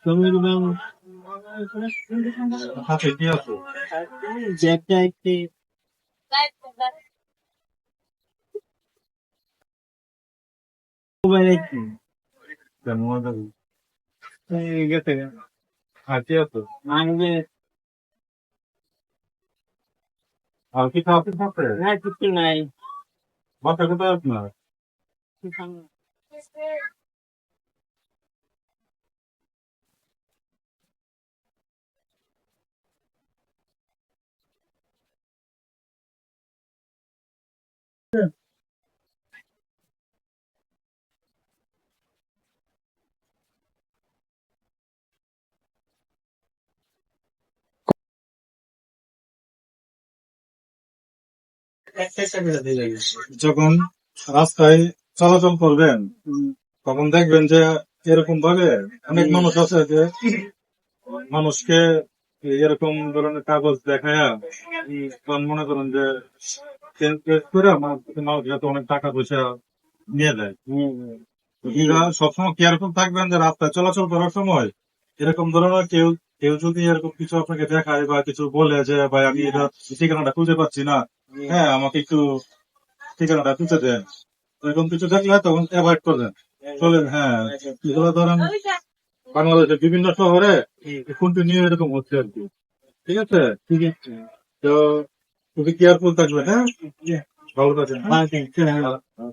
তুমি হাতে কি আছো যে একটা একটি মোবাইল গেছে হাতে আছো আমি আর কি খাওয়াতে থাকতে না কিছু নাই বাসা কোথায় আপনার যখন রাস্তায় চলাচল করবেন তখন দেখবেন যে এরকম ভাবে অনেক মানুষ আছে যে মানুষকে এরকম ধরনের কাগজ দেখায়া তখন মনে করেন যে করে মানুষ যাতে অনেক টাকা পয়সা নিয়ে দেয়। এরা সবসময় কেয়ারফুল থাকবেন যে রাস্তায় চলাচল করার সময় এরকম ধরনের কেউ কেউ যদি এরকম কিছু আপনাকে দেখায় বা কিছু বলে যে ভাই আমি এটা ঠিকানাটা খুঁজে পাচ্ছি না, হ্যাঁ আমাকে একটু ঠিকানাটা খুঁজে দেন, এরকম কিছু দেখলে তখন অ্যাভয়েড করবেন চলেন। হ্যাঁ এগুলো ধরেন বাংলাদেশের বিভিন্ন শহরে কন্টিনিউ এরকম হচ্ছে আর কি। ঠিক আছে ঠিক আছে, তো খুবই কেয়ারফুল থাকবেন। হ্যাঁ ভালো থাকবেন।